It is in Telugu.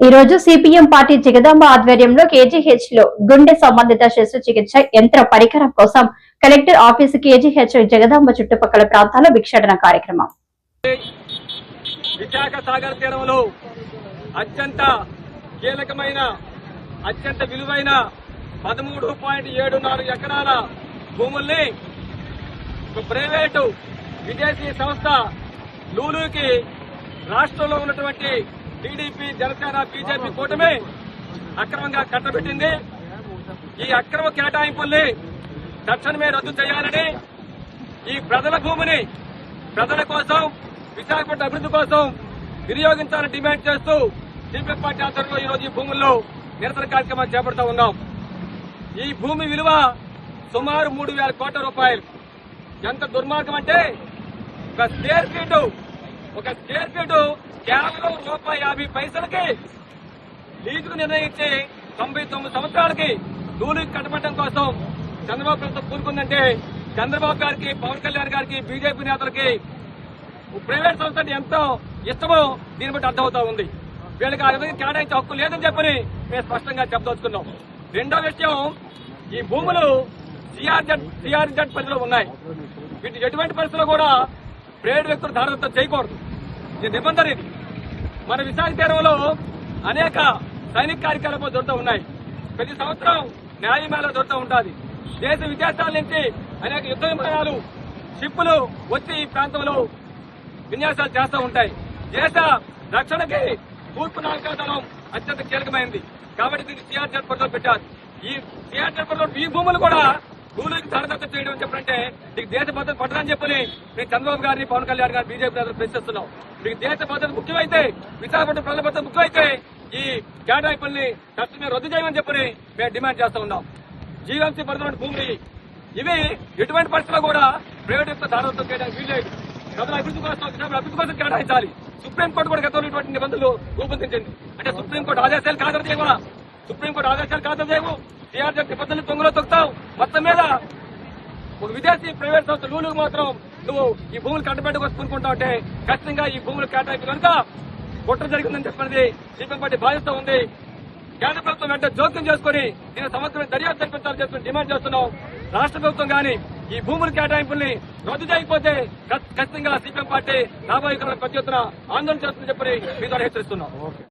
ఈ రోజు సిపిఎం పార్టీ జగదాంబ ఆధ్వర్యంలో కేజీహెచ్ లో గుండె సంబంధిత శస్త్రచికిత్స యంత్ర పరికరం కోసం కలెక్టర్ ఆఫీసు కేజీహెచ్ జగదాంబ చుట్టుపక్కల ప్రాంతాల్లో భిక్షాటన కార్యక్రమం. విశాఖ సాగర్ తీరంలో అత్యంత కీలకమైన అత్యంత విలువైన 13.74 ఎకరాల భూముల్ని ప్రైవేటు విదేశీ సంస్థ లూలుకి రాష్ట్రంలో ఉన్నటువంటి టీడీపీ జనసేన బీజేపీ కూటమి అక్రమంగా కట్టబెట్టింది. ఈ అక్రమ కేటాయింపుల్ని తక్షణమే రద్దు చేయాలని, ఈ ప్రజల భూమిని ప్రజల కోసం విశాఖపట్నం అభివృద్ధి కోసం వినియోగించాలని డిమాండ్ చేస్తూ సిపిఎం పార్టీ ఆధ్వర్యంలో ఈరోజు ఈ భూముల్లో నిరసన కార్యక్రమాలు చేపడుతూ ఉన్నాం. ఈ భూమి విలువ సుమారు 3,000 కోట్ల రూపాయలు. ఎంత దుర్మార్గం అంటే ఒక స్క్వేర్ ఫీటు కేవలం ₹1.50 లీజుకు నిర్ణయించి 99 సంవత్సరాలకి లూలుకి కట్టబెట్టడం కోసం చంద్రబాబు ప్రభుత్వం పూనుకుందంటే చంద్రబాబు గారికి, పవన్ కళ్యాణ్ గారికి, బీజేపీ నేతలకి ప్రైవేట్ సంస్థ అంటే ఎంతో ఇష్టమో దీన్ని బట్టి అర్థమవుతా ఉంది. వీళ్ళకి ఆ విధంగా కేటాయించే హక్కు లేదని చెప్పని మేము స్పష్టంగా చెప్పదలుచుకున్నాం. రెండో విషయం, ఈ భూములు సిఆర్జెడ్ పరిధిలో ఉన్నాయి. వీటి ఎటువంటి పరిస్థితుల్లో కూడా ప్రైవేట్ వ్యక్తులు దారదత్తం చేయకూడదు. ఇది నిబంధన. ఇది మన విశాఖ తీరంలో అనేక సైనిక కార్యకలాపాలు జరుగుతూ ఉన్నాయి. ప్రతి సంవత్సరం న్యాయమేళ జరుగుతూ ఉంటుంది. దేశ విదేశాల నుంచి అనేక యుద్ధ విమానాలు, షిప్పులు వచ్చి ఈ ప్రాంతంలో విన్యాసాలు చేస్తూ ఉంటాయి. దేశ రక్షణకి తూర్పు నావికాదళం అత్యంత కీలకమైంది. కాబట్టి దీన్ని సిఆర్జెడ్ పరిధిలో పెట్టారు. ఈ సిఆర్జెడ్ పరిధిలో ఈ భూములు కూడా భూములకి దారదత్తం చేయడం అని చెప్పంటే నీకు దేశ భద్రత పట్టదని చెప్పని మేము చంద్రబాబు గారిని, పవన్ కళ్యాణ్ గారిని, బీజేపీ నేతలు ప్రశ్నిస్తున్నాం. మీకు దేశ భద్రత ముఖ్యమైతే, విశాఖపట్నం ప్రజల భద్రత ముఖ్యమైతే ఈ కేటాయింపుల్ని తక్షణమే రద్దు చేయమని చెప్పని మేము డిమాండ్ చేస్తూ ఉన్నాం. జీవీఎంసీ పరిధిలోని భూములు ఇవి ఎటువంటి పరిస్థితుల్లో కూడా ప్రైవేట్ యొక్క దారదత్తం చేయడానికి వీల్లేదు. ప్రజల అభివృద్ధి కోసం కేటాయించాలి. సుప్రీంకోర్టు కూడా గతంలో ఇటువంటి నిబంధనలు రూపొందించింది. అంటే సుప్రీంకోర్టు ఆదేశాలు కాదు చేయవా, సుప్రీంకోర్టు ఆదేశాలు కాదు చేయవు, సిఆర్జెడ్ నిబంధనలు తొంగలో తొక్కుతావు. మొత్తం మీద ఒక విదేశీ ప్రైవేట్ సంస్థ లూలుకు మాత్రం నువ్వు ఈ భూములు కట్టబెట్టుకొని పూనుకుంటావు అంటే ఖచ్చితంగా ఈ భూములు కేటాయింపు కనుక కుట్ర జరిగిందని చెప్పినది సిపిఎం పార్టీ భావిస్తూ ఉంది. కేంద్ర ప్రభుత్వం వెంటనే జోక్యం చేసుకుని దీని సమగ్రమైన దర్యాప్తు జరిపించాలని చెప్పి డిమాండ్ చేస్తున్నాం. రాష్ట్ర ప్రభుత్వం గాని ఈ భూముల కేటాయింపుల్ని రద్దు చేయకపోతే ఖచ్చితంగా సిపిఎం పార్టీ రాబోయే కాలంలో పెద్ద ఎత్తున ఆందోళన చేస్తుందని చెప్పి మీ ద్వారా హెచ్చరిస్తున్నాం.